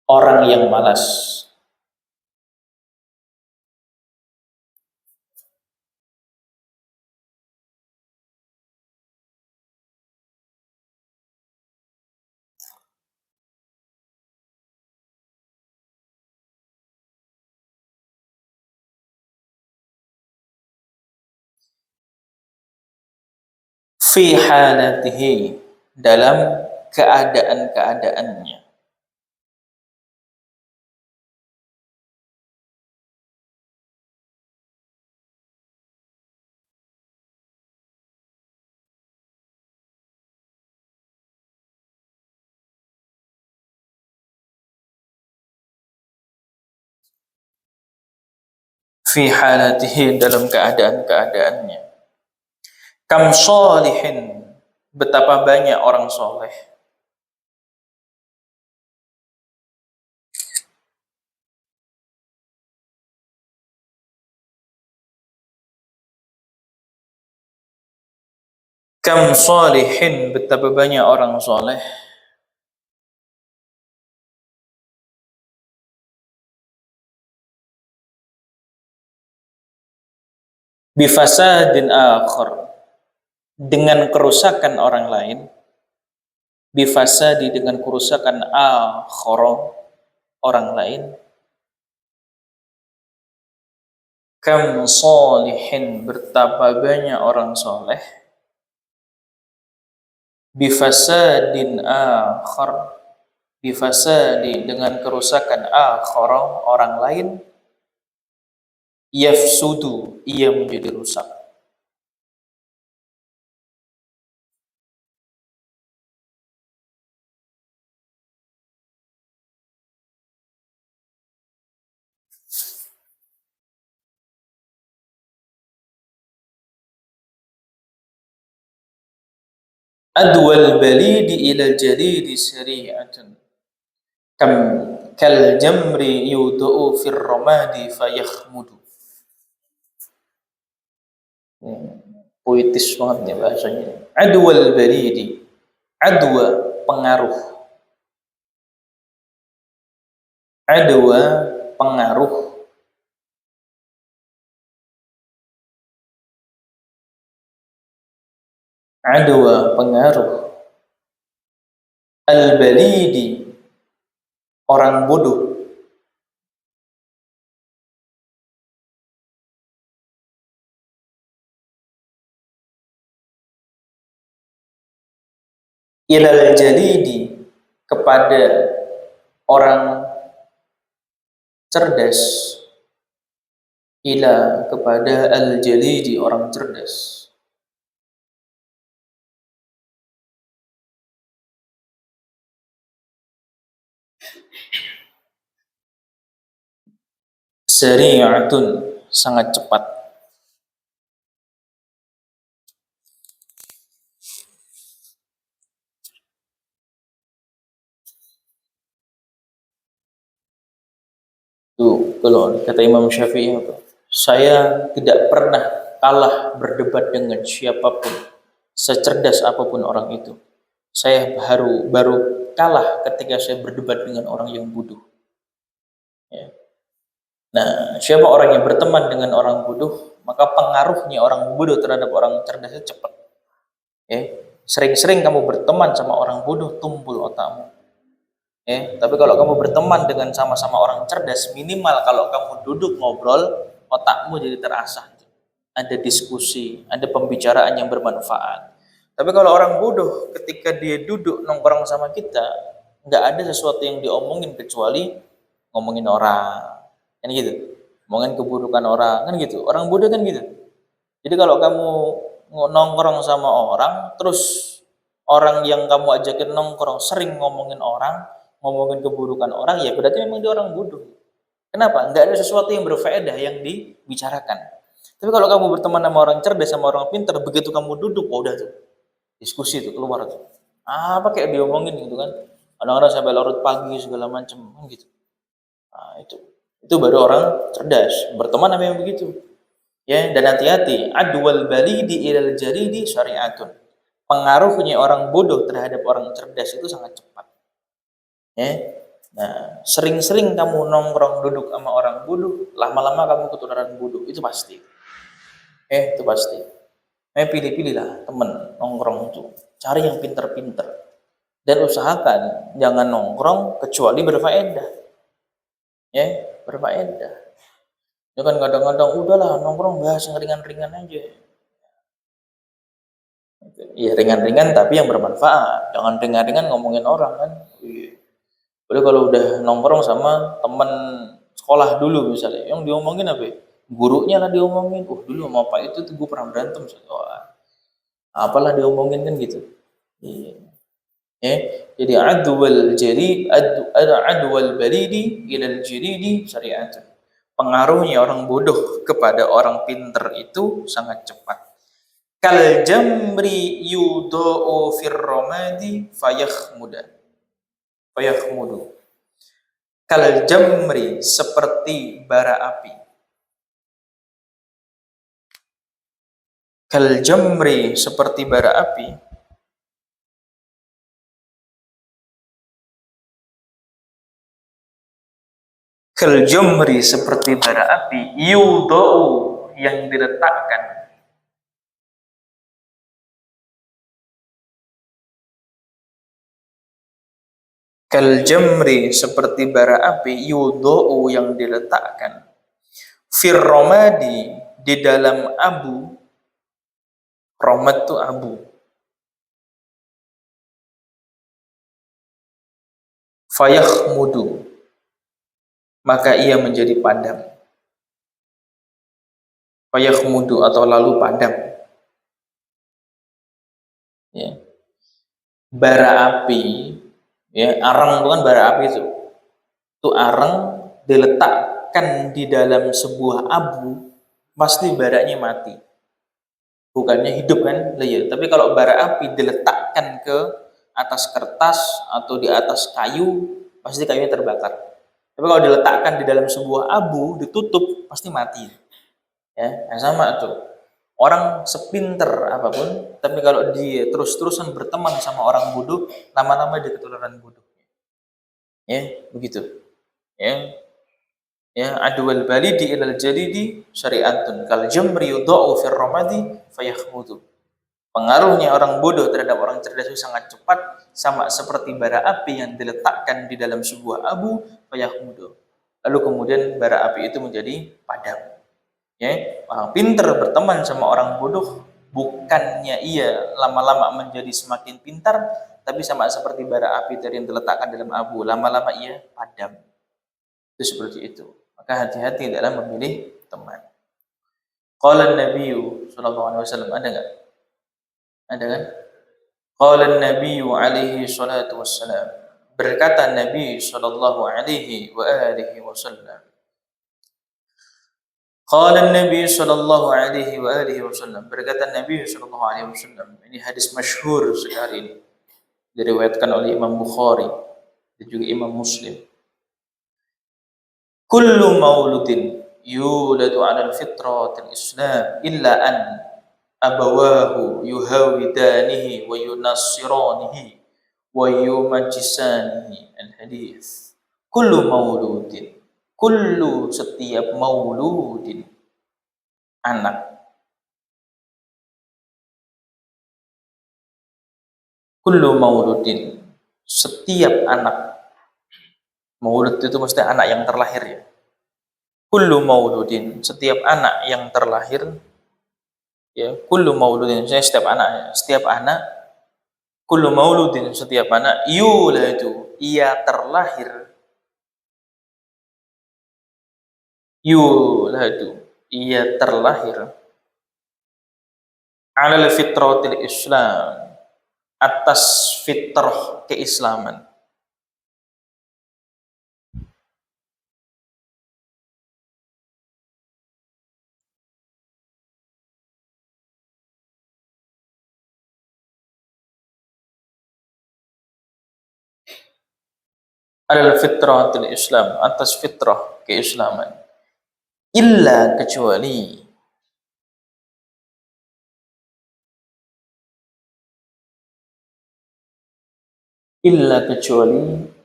orang yang malas. Fi halatihi, dalam keadaan-keadaannya. Fi halatihi, dalam keadaan-keadaannya. Kam sholihin, betapa banyak orang soleh. Kam sholihin, betapa banyak orang soleh. Bifasadin akhar, dengan kerusakan orang lain, bifasadi, dengan kerusakan akhar, orang lain, kam solihin, betapa banyak orang soleh, bifasadin akhar, bifasadi, dengan kerusakan akhar, orang lain, yafsudu, ia menjadi rusak. Adwal balidi ila jalidi sari'atun, kam kal jamri yudu'u fir ramadi fayakhmudu. Puitis banget nih bahasanya. Adwal balidi, adwa, pengaruh, adwa, pengaruh, adwa, pengaruh, al balidi, orang bodoh, ilal jalidi, kepada orang cerdas, ila, kepada al jalidi, orang cerdas. Sari'atun, sangat cepat. Tuh, kalau kata Imam Syafi'i apa? Saya tidak pernah kalah berdebat dengan siapapun, secerdas apapun orang itu. Saya baru kalah ketika saya berdebat dengan orang yang bodoh. Ya. Nah, siapa orang yang berteman dengan orang bodoh, maka pengaruhnya orang bodoh terhadap orang cerdas itu cepat. Ya. Sering-sering kamu berteman sama orang bodoh, tumpul otakmu. Tapi kalau kamu berteman dengan sama-sama orang cerdas, minimal kalau kamu duduk ngobrol, otakmu jadi terasah. Ada diskusi, ada pembicaraan yang bermanfaat. Tapi kalau orang bodoh, ketika dia duduk nongkrong sama kita, nggak ada sesuatu yang diomongin kecuali ngomongin orang, kan gitu. Ngomongin keburukan orang, kan gitu. Orang bodoh kan gitu. Jadi kalau kamu nongkrong sama orang, terus orang yang kamu ajakin nongkrong sering ngomongin orang, ngomongin keburukan orang, ya berarti memang dia orang bodoh. Kenapa? Nggak ada sesuatu yang berfaedah yang dibicarakan. Tapi kalau kamu berteman sama orang cerdas, sama orang pintar, begitu kamu duduk, oh udah tuh, diskusi tuh, keluar tuh. Apa kayak diomongin gitu kan. Kadang-kadang sampai larut pagi segala macam kan gitu. Nah, itu baru orang cerdas. Berteman sama yang begitu. Ya, dan hati-hati, adwal balidi ilal jaridi syariatun. Pengaruhnya orang bodoh terhadap orang cerdas itu sangat cepat. Ya. Nah, sering-sering kamu nongkrong duduk sama orang bodoh, lama-lama kamu ketularan bodoh, itu pasti. Itu pasti. Pilih-pilihlah temen nongkrong itu. Cari yang pinter-pinter. Dan usahakan jangan nongkrong kecuali berfaedah. Ya, berfaedah. Ya kan kadang-kadang udahlah nongkrong bahas yang ringan-ringan aja. Ya ringan-ringan tapi yang bermanfaat. Jangan ringan-ringan ngomongin orang kan. Udah kalau udah nongkrong sama temen sekolah dulu misalnya, yang diomongin apa ya? Gurunya lah diomongin. Dulu sama Pak itu tuh gue pernah berantem. Apalah diomongin kan gitu. Iya. Jadi adwal balidi ilal jiridi syariatun. Pengaruhnya orang bodoh kepada orang pinter itu sangat cepat. Kal jamri yudo'u fir ramadi fayakhmudu. Kal jamri, seperti bara api. Kal jamri, seperti bara api. Kal jamri, seperti bara api. Yudo'u, yang diletakkan. Kal jamri, seperti bara api, yudha'u, yang diletakkan, fir romadi, di dalam abu. Romad itu abu. Fayakhmudu, maka ia menjadi padam. Fayakhmudu, atau lalu padam. Ya. Bara api, ya, arang itu kan bara api itu. Itu arang diletakkan di dalam sebuah abu, pasti baranya mati. Bukannya hidup kan? Ya. Tapi kalau bara api diletakkan ke atas kertas atau di atas kayu, pasti kayunya terbakar. Tapi kalau diletakkan di dalam sebuah abu, ditutup, pasti mati. Ya, yang sama tuh. Orang sepinter apapun, tapi kalau dia terus-terusan berteman sama orang bodoh, lama-lama dia ketularan bodoh. Ya, begitu. Ya, ya, adwal balidi ilal jadidi syari'atun kal jamri yudha'u fir ramadi fayakhmudu. Pengaruhnya orang bodoh terhadap orang cerdas itu sangat cepat, sama seperti bara api yang diletakkan di dalam sebuah abu, fayakhmudu. Lalu kemudian bara api itu menjadi padam. Ya, orang pintar berteman sama orang bodoh, bukannya ia lama-lama menjadi semakin pintar, tapi sama seperti bara api yang diletakkan dalam abu, lama-lama ia padam. Itu seperti itu. Maka hati-hati dalam memilih teman. Qala Nabi sallallahu alaihi wasallam, ada enggak? Ada kan? Qala Nabi alaihi salatu wassalam, berkata Nabi sallallahu alaihi wa alihi wasallam. Qala Nabi sallallahu alaihi wa alihi wasallam, berkata Nabi sallallahu alaihi wasallam. Ini hadis masyhur sekali ini. Diriwayatkan oleh Imam Bukhari dan juga Imam Muslim. Kullu mauludin yuladu 'ala al-fitratil Islam illa an abawahu yuhawidanihi wa yunassiranihi wa yumajjisanihi. Al-hadis. Kullu mauludin, kullu, setiap mauludin, anak. Kullu mauludin, setiap anak. Maulud itu mesti anak yang terlahir ya. Kullu mauludin, setiap anak yang terlahir, ya. Kullu mauludin, setiap anak, kullu mauludin, setiap anak, yuladu, ia terlahir, yuladu, ia terlahir, alal fitratil Islam, atas fitrah keislaman. Alal fitratil Islam, atas fitrah keislaman. Illa, kecuali,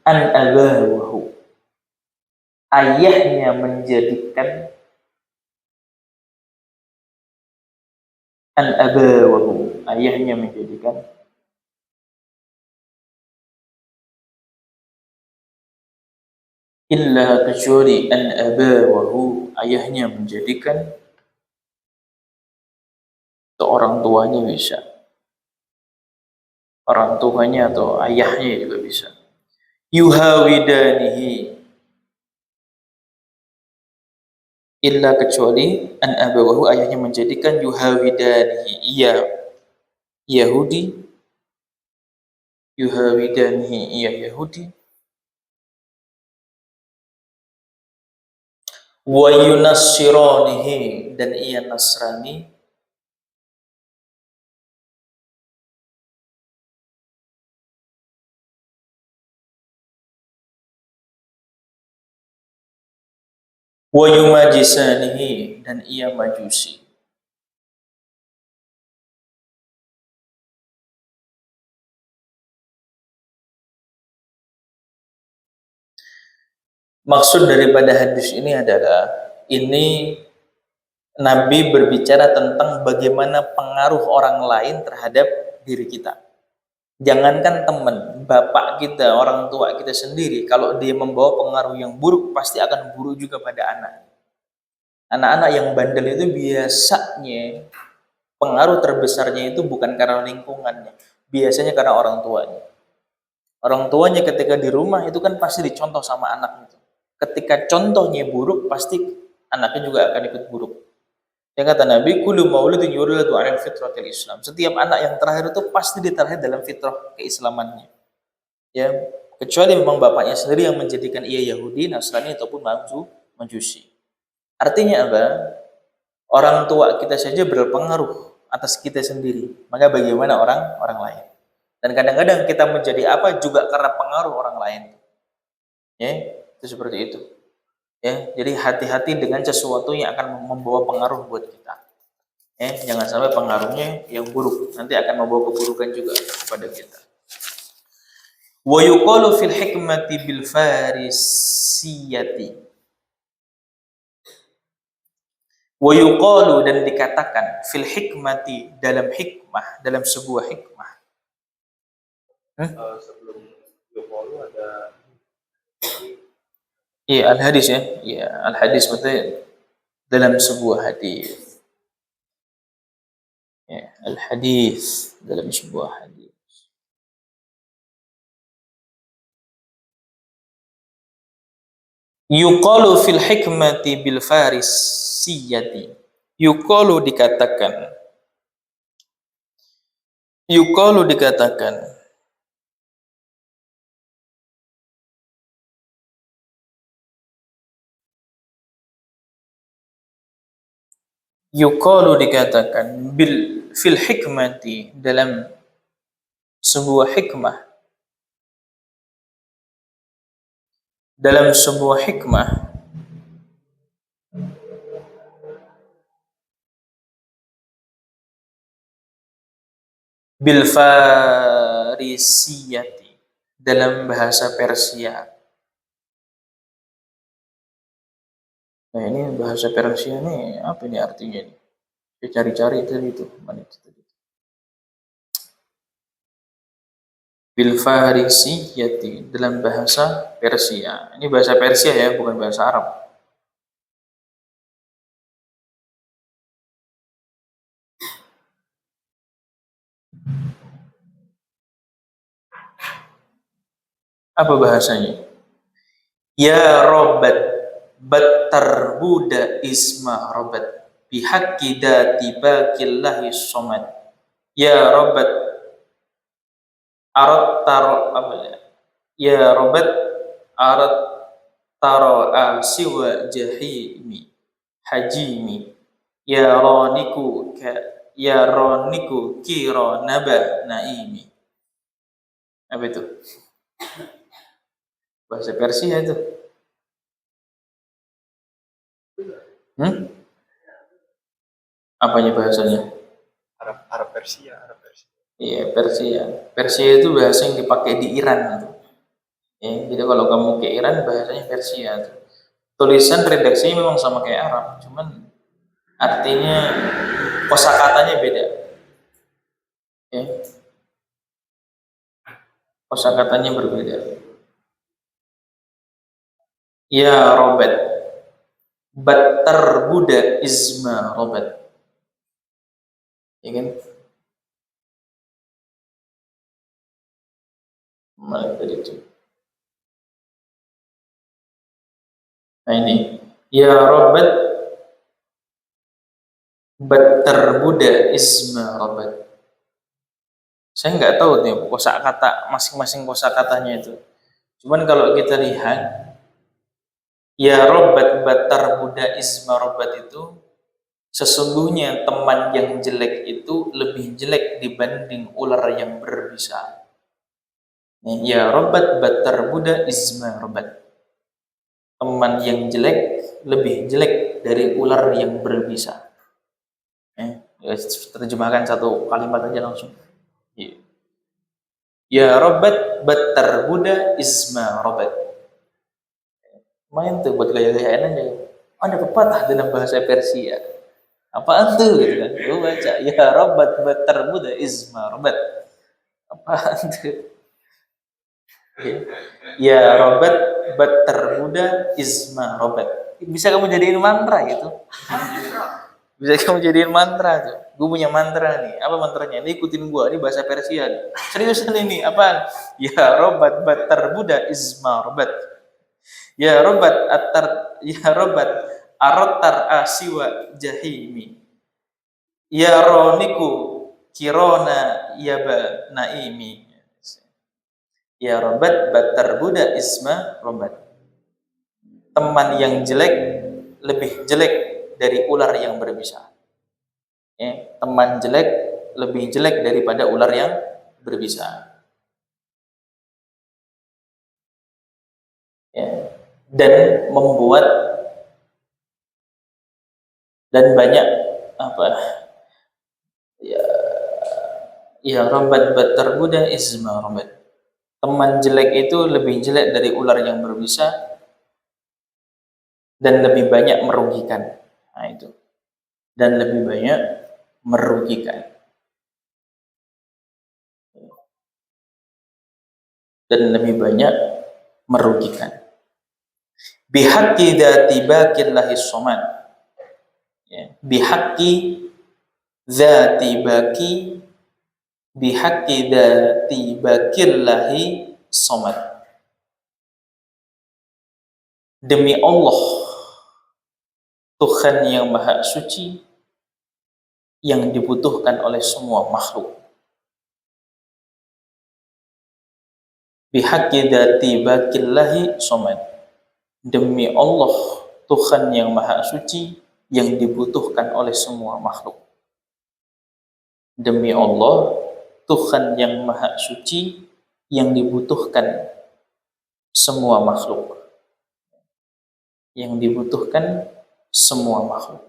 an abawahu, ayahnya menjadikan, an abawahu, ayahnya menjadikan, illa, kecuali, an abawahu, ayahnya menjadikan, atau orang tuanya bisa, orang tuanya atau ayahnya juga bisa. Yuhawidanihi, illa, kecuali, an abawahu, ayahnya menjadikan, yuhawidanihi, ia Yahudi, yuhawidanihi, ia Yahudi, wa yunassiranihi, dan ia Nasrani, wa yumajisanihi, dan ia Majusi. Maksud daripada hadis ini adalah, ini Nabi berbicara tentang bagaimana pengaruh orang lain terhadap diri kita. Jangankan teman, bapak kita, orang tua kita sendiri, kalau dia membawa pengaruh yang buruk, pasti akan buruk juga pada anak. Anak-anak yang bandel itu biasanya pengaruh terbesarnya itu bukan karena lingkungannya, biasanya karena orang tuanya. Orang tuanya ketika di rumah itu kan pasti dicontoh sama anak itu. Ketika contohnya buruk, pasti anaknya juga akan ikut buruk. Yang kata Nabi, kullu mauludin yuladu 'ala fitratil Islam. Setiap anak yang terakhir itu pasti diterahir dalam fitrah keislamannya. Ya, kecuali memang bapaknya sendiri yang menjadikan ia Yahudi, Nasrani ataupun Majusi. Artinya apa? Orang tua kita saja berpengaruh atas kita sendiri. Maka bagaimana orang lain? Dan kadang-kadang kita menjadi apa juga karena pengaruh orang lain. Ya, itu seperti itu. Ya, jadi hati-hati dengan sesuatu yang akan membawa pengaruh buat kita. Jangan sampai pengaruhnya yang buruk, nanti akan membawa keburukan juga kepada kita. Wa yuqalu fil hikmati bil farisiyati. Wa yuqalu, dan dikatakan, fil hikmati, dalam hikmah, dalam sebuah hikmah.
Sebelum yuqalu ada
Iya, al-hadis ya. Iya, al-hadis berarti dalam sebuah hadis. Ya, al-hadis dalam sebuah hadis. Yuqalu fil hikmati bil farisiyati. Yuqalu dikatakan. Yuqalu dikatakan. Yuqalu dikatakan fil hikmati, dalam sebuah hikmah, dalam sebuah hikmah, bil farisiyati, dalam bahasa Persia. Nah, ini bahasa Persia nih apa ini artinya nih? Saya cari-cari itu mana itu tadi. Bil farisiyati, dalam bahasa Persia. Ini bahasa Persia ya, bukan bahasa Arab. Apa bahasanya? Ya Robbat, battar buda isma Robbat, bihaqqi dati baqillahi somad. Ya Robbat, arat taro apa ya Robbat, arat taro siwa jahimi hajimi, ya roniku kiro naba naimi. Apa itu? Bahasa Persia itu. Apanya bahasanya?
Arab Persia.
Iya, Persia. Persia itu bahasa yang dipakai di Iran. Ya, jadi kalau kamu ke Iran bahasanya Persia. Tulisan redaksinya memang sama kayak Arab, cuman artinya kosakatanya beda. Ya. Kosakatanya berbeda. Ya Robert, battar buda isma Robert. Ya kan? Mana tadi itu? Nah ini, ya Robert, battar buda isma Robert. Saya nggak tahu nih kosakata masing-masing kosakatanya itu. Cuman kalau kita lihat, ya Robert battar buda isma Robert itu sesungguhnya teman yang jelek itu lebih jelek dibanding ular yang berbisa. Ya Robert battar buda isma Robert. Teman yang jelek lebih jelek dari ular yang berbisa. Ya, terjemahkan satu kalimat aja langsung. Ya Robert battar buda isma Robert. Main tuh buat gaya-gayaan aja. Ada pepatah dalam bahasa Persia. Apaan tuh gitu kan. Gue baca ya robat batarbuda izma robat. Apaan tuh? Ya robat batarbuda izma robat. Bisa kamu jadiin mantra gitu. Bisa kamu jadiin mantra tuh. Gue punya mantra nih. Apa mantranya? Ini ikutin gue. Ini bahasa Persia. Seriusan ini. Apaan? Ya robat batarbuda izma robat. Ya robat atar. Ya robat arotar asiwa jahimi. Ya roniku kirona yaba naimi. Ya robat batarbuda isma robat. Teman yang jelek lebih jelek dari ular yang berbisa. Ya, teman jelek lebih jelek daripada ular yang berbisa. Ya. Dan membuat dan banyak apa ya ya robat batarbuda isma robat. Teman jelek itu lebih jelek dari ular yang berbisa dan lebih banyak merugikan. Nah itu. Dan lebih banyak merugikan. Dan lebih banyak merugikan. Bihaqqi dzati baqillahi somad. Ya. Bihaqqi dzati baqi bihaqqi dzati baqillahi somad. Demi Allah, Tuhan yang Maha Suci, yang dibutuhkan oleh semua makhluk. Bihaqqi dzati baqillahi somad. Demi Allah, Tuhan yang Maha Suci, yang dibutuhkan oleh semua makhluk. Demi Allah, Tuhan yang Maha Suci, yang dibutuhkan semua makhluk. Yang dibutuhkan semua makhluk.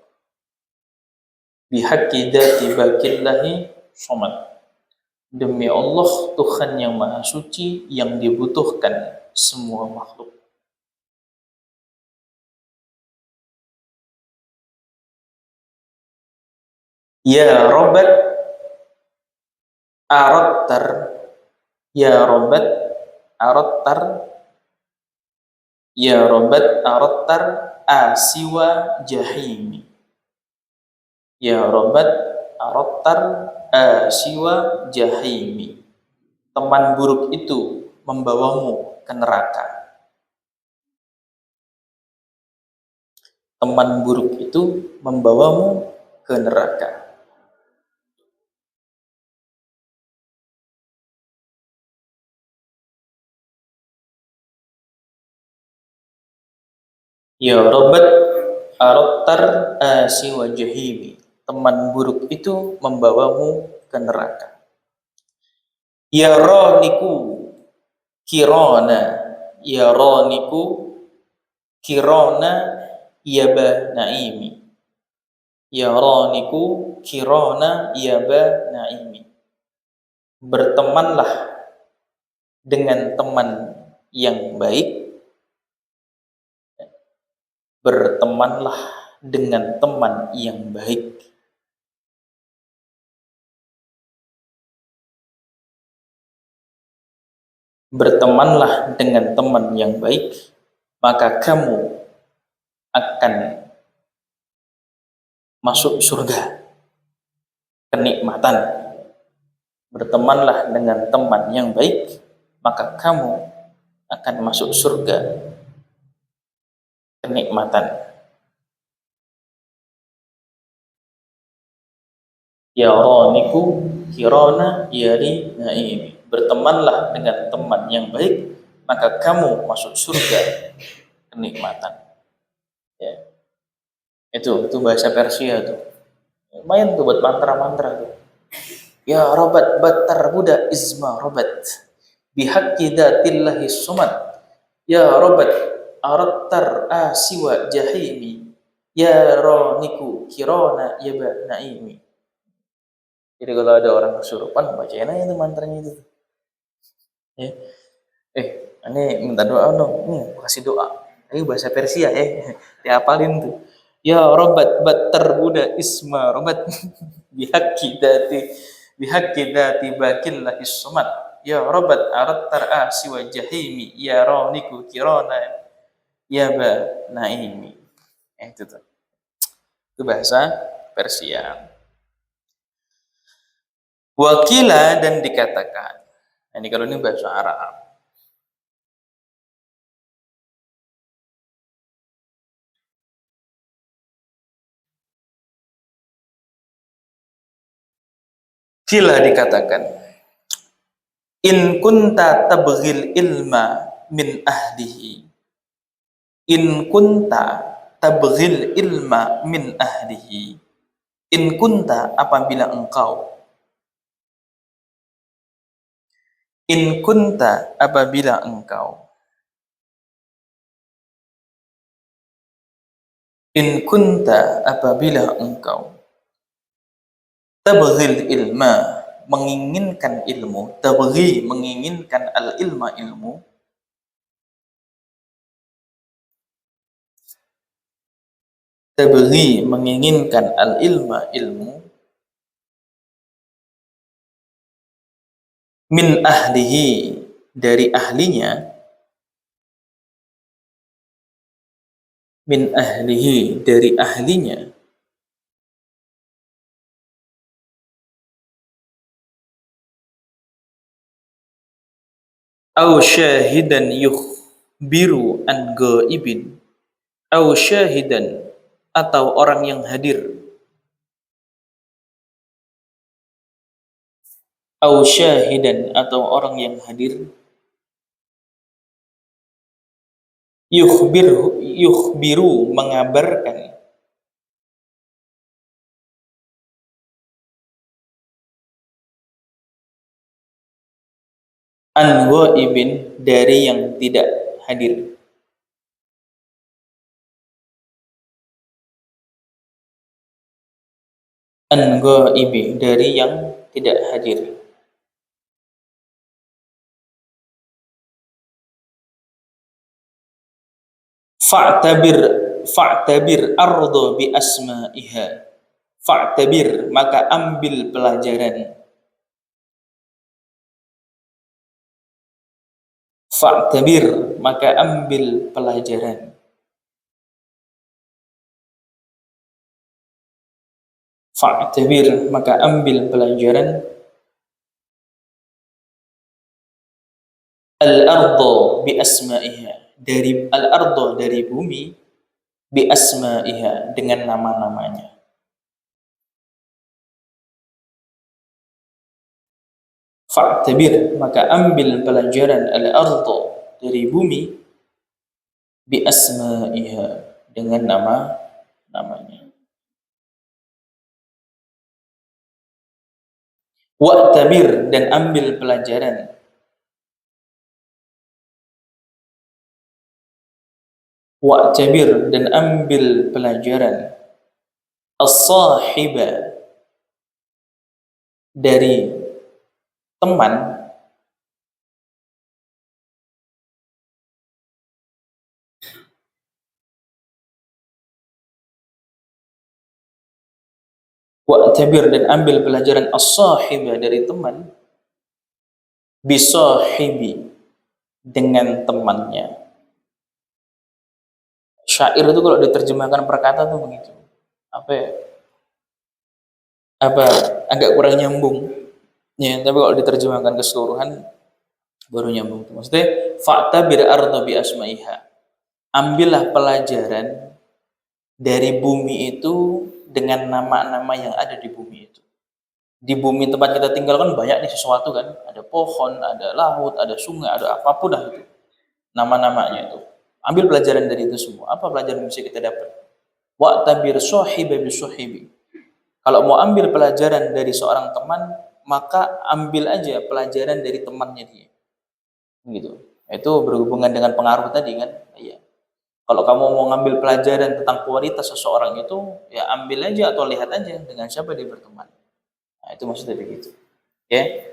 Bihaqqi dzati baqillahi somad. Demi Allah, Tuhan yang Maha Suci, yang dibutuhkan semua makhluk. Ya robat arattar, ya robat arattar, ya robat arattar asiwa jahimi. Ya robat arattar asiwa jahimi. Teman buruk itu membawamu ke neraka. Teman buruk itu membawamu ke neraka. Ya robat arattar asiwa jahimi. Teman buruk itu membawamu ke neraka. Ya roniku kirona, ya roniku kirona yaba naimi. Ya roniku kirona yaba naimi. Bertemanlah dengan teman yang baik. Bertemanlah dengan teman yang baik. Bertemanlah dengan teman yang baik, maka kamu akan masuk surga. Kenikmatan. Bertemanlah dengan teman yang baik, maka kamu akan masuk surga. Kenikmatan. Ya roniku kirona yari naimi. Bertemanlah dengan teman yang baik, maka kamu masuk surga. Kenikmatan. Ya. Itu bahasa Persia tuh. Lumayan tuh buat mantra-mantra tuh. Ya robat batar buda izma robat. Bihaqqi dzatillahi somad. Ya robat arattar asiwa jahimi. Ya roniku kirona yaba naimi. Jadi kalau ada orang kesurupan, bacain aja itu mantranya itu. Ya. Ini minta doa dong. Kasih doa. Ini bahasa Persia ya. Diapalin tuh. Ya Rabat bat terbuda isma Rabat bihaqi dati bakillahi somat. Ya Rabat arat tar'asi wa jahimi ya roniku kirona ya ba naimi. Itu tuh. Itu bahasa Persia. Wakila dan dikatakan. Nah, ini kalau ini bahasa Arab. Kila dikatakan. In kunta tabghil ilma min ahlihi. In kunta tabghil ilma min ahlihi. In kunta apabila engkau. In kunta apabila engkau. In kunta apabila engkau. Tabghil ilma menginginkan ilmu. Tabghi menginginkan al ilma ilmu. Tabghi menginginkan al ilma ilmu. Min ahlihi dari ahlinya. Min ahlihi dari ahlinya. Au syahidan yukhbiru an ghaibin. Au syahidan atau orang yang hadir. Au syahidan atau orang yang hadir. Yukhbiru mengabarkan. An ghaibin dari yang tidak hadir. An ghaibi dari yang tidak hadir. Fa'tabir ardo bi asma'iha. Fa'tabir maka ambil pelajaran. Fa'tabir maka ambil pelajaran. Fa'tabir maka ambil pelajaran. Al-ardo bi asma'iha dari al-ardo dari bumi bi asma'iha dengan nama-namanya. Fa'tabir maka ambil pelajaran al-ardo dari bumi bi asma'iha dengan nama-namanya. Wa'tabir dan ambil pelajaran. Wa'tabir dan ambil pelajaran. As-sahiba dari teman. Wa'tabir dan ambil pelajaran as-sahiba dari teman. Bisahibi dengan temannya. Syair itu kalau diterjemahkan per kata tuh begitu. Apa ya? Agak kurang nyambung. Ya, tapi kalau diterjemahkan keseluruhan baru nyambung. Maksudnya fa'tabir ardo bi asma'iha. Ambillah pelajaran dari bumi itu dengan nama-nama yang ada di bumi itu. Di bumi tempat kita tinggal kan banyak nih sesuatu kan. Ada pohon, ada laut, ada sungai, ada apapun dah itu. Nama-namanya itu. Ambil pelajaran dari itu semua. Apa pelajaran yang bisa kita dapat? Wa'tabir sahiba bi sahibi. Kalau mau ambil pelajaran dari seorang teman, maka ambil aja pelajaran dari temannya dia. Gitu. Itu berhubungan dengan pengaruh tadi kan? Iya. Kalau kamu mau ngambil pelajaran tentang kualitas seseorang itu, ya ambil aja atau lihat aja dengan siapa dia berteman. Nah, itu maksudnya begitu. Ya.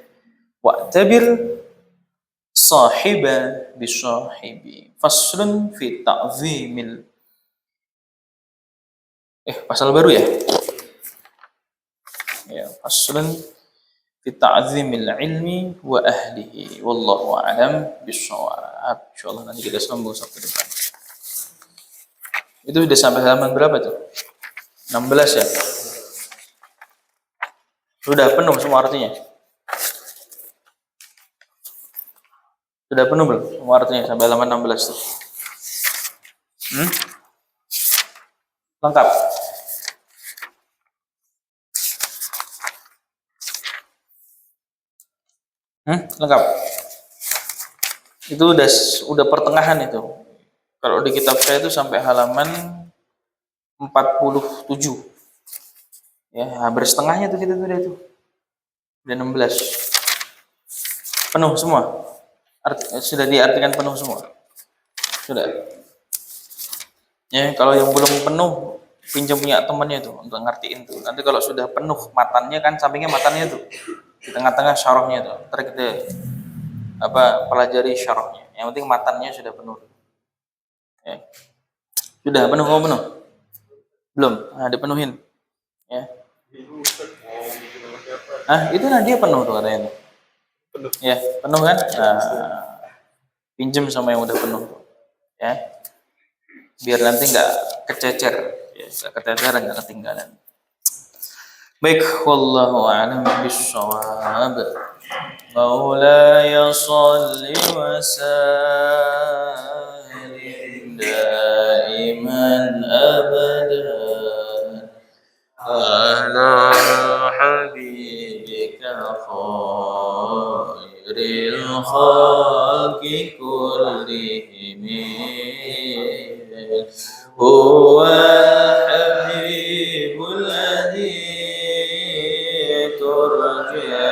Wa'tabir sahiba bi sahibi. Faslun fi ta'zimil Pasal baru ya? Ya, faslun fi ta'zimil ilmi wa ahlihi. Wallahu a'lam bishawab. Insyaallah nanti kita sambung Sabtu depan. Itu sudah sampai halaman berapa tuh? 16 ya? Sudah penuh semua artinya? Sudah penuh belum semua artinya sampai halaman 16 tuh? Lengkap? Lengkap? Itu udah pertengahan itu. Kalau di kitab saya itu sampai halaman 47. Ya, hampir setengahnya tuh kita tuh udah itu. Udah 16. Penuh semua. Sudah diartikan penuh semua. Sudah. Ya, kalau yang belum penuh pinjam punya temannya tuh untuk ngertiin tuh. Nanti kalau sudah penuh matannya kan sampingnya matannya tuh. Di tengah-tengah syarahnya tuh. Ntar kita pelajari syarahnya. Yang penting matannya sudah penuh. Ya. Sudah penuh penuh? Belum? Nah, dipenuhin. Ya. Itu dia penuh tuh katanya.
Penuh.
Ya, penuh kan? Pinjem sama yang udah penuh tuh. Ya. Biar nanti nggak kececer. Ya, nggak kececeran, nggak ketinggalan. Baik, wallahu a'lam bishawab. Maulaya shalli wa sallim daiman abadan ala habibika khairil khalqi kullihim huwa habibul ladzi turja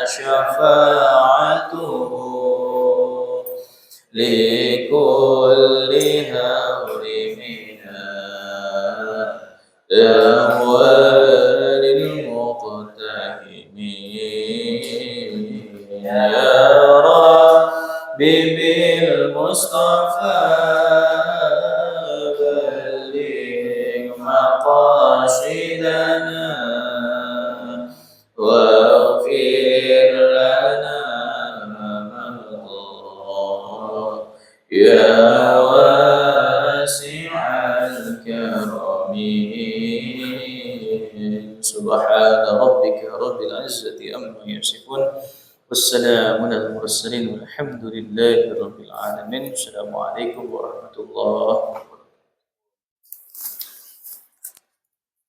syafa'atuhu likulli hawri minha amwalil muqtahimin ya Rabbi bil Mustafa balligh maqasidana واغفر لنا ما مضى يا واسع الكرم سبحان ربك رب العزة عما يصفون والسلام على المرسلين والحمد لله رب العالمين. السلام عليكم ورحمة الله وبركاته.